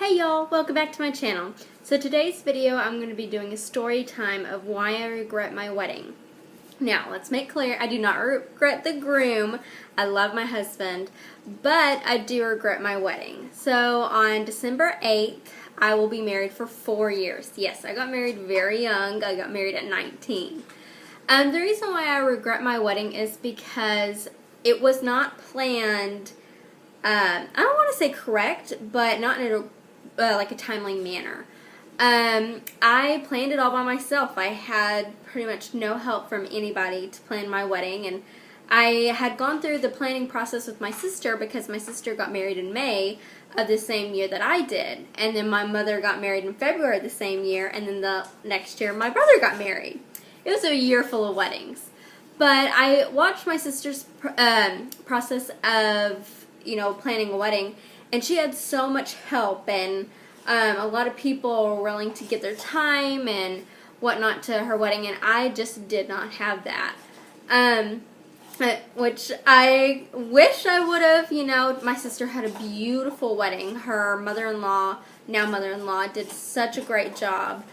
Hey y'all, welcome back to my channel. So today's video I'm going to be doing a story time of why I regret my wedding. Now, let's make clear, I do not regret the groom. I love my husband, but I do regret my wedding. So on December 8th, I will be married for 4 years. Yes, I got married very young. I got married at 19. The reason why I regret my wedding is because it was not planned, I don't want to say correct, but not in a timely manner. I planned it all by myself. I had pretty much no help from anybody to plan my wedding, and I had gone through the planning process with my sister because my sister got married in May of the same year that I did, and then my mother got married in February the same year, and then the next year my brother got married. It was a year full of weddings. But I watched my sister's process of, planning a wedding, and she had so much help, and a lot of people were willing to give their time and whatnot to her wedding, and I just did not have that. Which I wish I would have. My sister had a beautiful wedding. Her mother-in-law, now mother-in-law, did such a great job.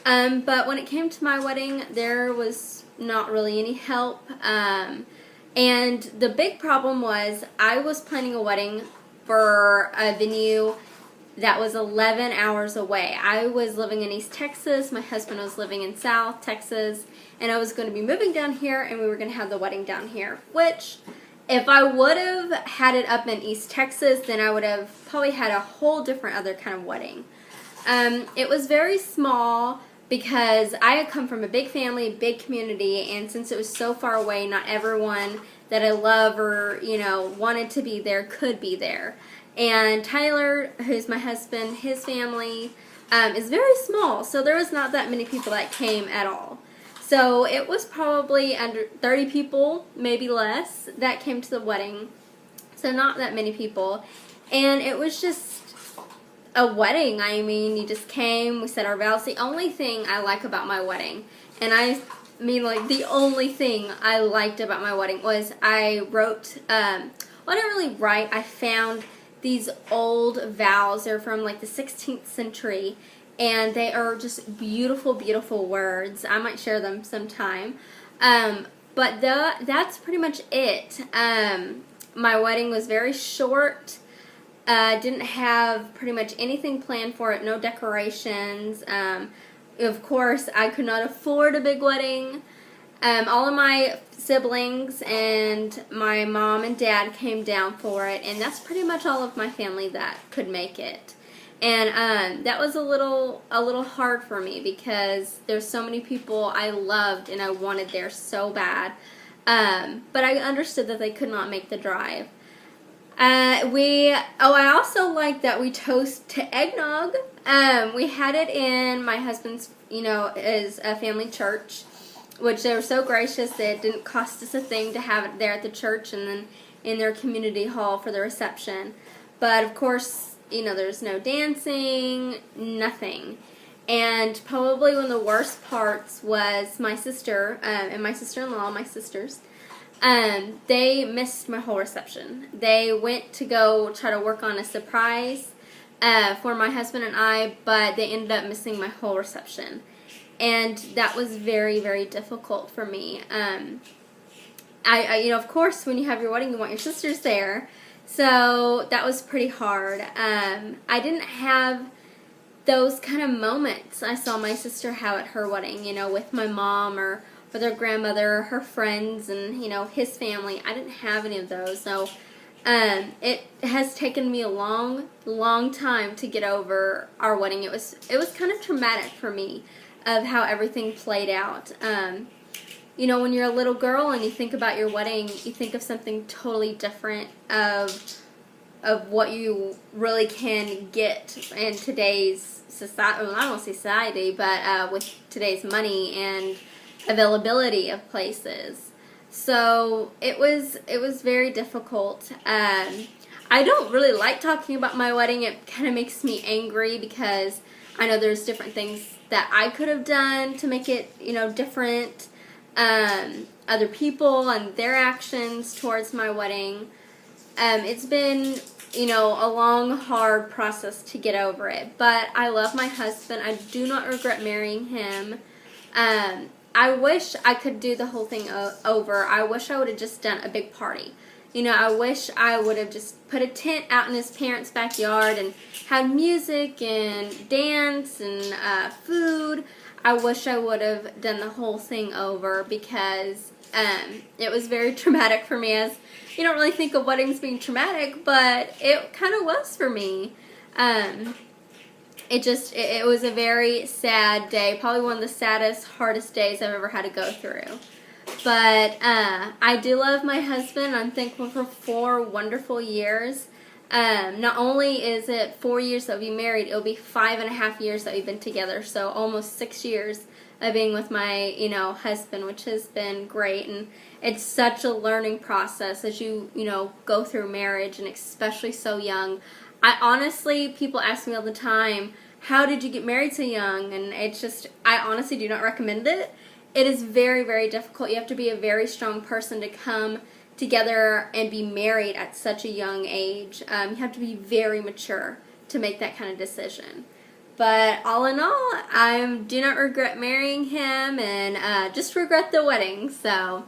But when it came to my wedding, there was not really any help. And the big problem was I was planning a wedding for a venue that was 11 hours away. I was living in East Texas. My husband was living in South Texas. And I was going to be moving down here, and we were going to have the wedding down here. Which, if I would have had it up in East Texas, then I would have probably had a whole different other kind of wedding. It was very small because I had come from a big family, a big community, and since it was so far away, not everyone that I love or, wanted to be there could be there. And Tyler, who's my husband, his family is very small, so there was not that many people that came at all. So it was probably under 30 people, maybe less, that came to the wedding. So not that many people. And it was just a wedding. I mean, you just came, we said our vows. The only thing I like about my wedding, and I mean like the only thing I liked about my wedding was I wrote, well, I didn't really write, I found these old vows. They're from like the 16th century, and they are just beautiful, beautiful words. I might share them sometime. But that's pretty much it. My wedding was very short. Didn't have pretty much anything planned for it, no decorations. Of course, I could not afford a big wedding. All of my siblings and my mom and dad came down for it, and that's pretty much all of my family that could make it. And that was a little hard for me because there's so many people I loved and I wanted there so bad. But I understood that they could not make the drive. I also like that we toast to eggnog. We had it in my husband's, is a family church, which they were so gracious that it didn't cost us a thing to have it there at the church and then in their community hall for the reception. But of course, there's no dancing, nothing. And probably one of the worst parts was my sister and my sister-in-law, my sisters. They missed my whole reception. They went to go try to work on a surprise for my husband and I, but they ended up missing my whole reception. And that was very, very difficult for me. Of course, when you have your wedding, you want your sisters there. So that was pretty hard. I didn't have those kind of moments I saw my sister have at her wedding, with my mom or with her grandmother, her friends, and, his family. I didn't have any of those. So it has taken me a long, long time to get over our wedding. It was kind of traumatic for me of how everything played out. When you're a little girl and you think about your wedding, you think of something totally different of what you really can get in today's society. Well, I don't want to say society, but with today's money and availability of places. So it was very difficult. I don't really like talking about my wedding. It kind of makes me angry because I know there's different things that I could have done to make it, different. Other people and their actions towards my wedding. It's been you know, a long, hard process to get over it. But I love my husband. I do not regret marrying him. I wish I could do the whole thing over. I wish I would have just done a big party. You know, I wish I would have just put a tent out in his parents' backyard and had music and dance and food. I wish I would have done the whole thing over because it was very traumatic for me. As you don't really think of weddings being traumatic, but it kind of was for me. It was a very sad day, probably one of the saddest, hardest days I've ever had to go through. But I do love my husband. I'm thankful for 4 wonderful years. Not only is it 4 years that we've been married, it'll be 5.5 years that we've been together. So almost 6 years of being with my, you know, husband, which has been great. And it's such a learning process as you know, go through marriage, and especially so young. I honestly, people ask me all the time, how did you get married so young? And it's just, I honestly do not recommend it. It is very, very difficult. You have to be a very strong person to come together and be married at such a young age. You have to be very mature to make that kind of decision. But all in all, I do not regret marrying him, and just regret the wedding. So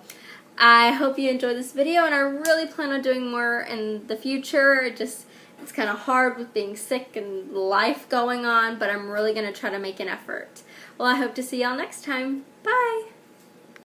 I hope you enjoyed this video, and I really plan on doing more in the future. It's kind of hard with being sick and life going on, but I'm really going to try to make an effort. Well, I hope to see y'all next time. Bye!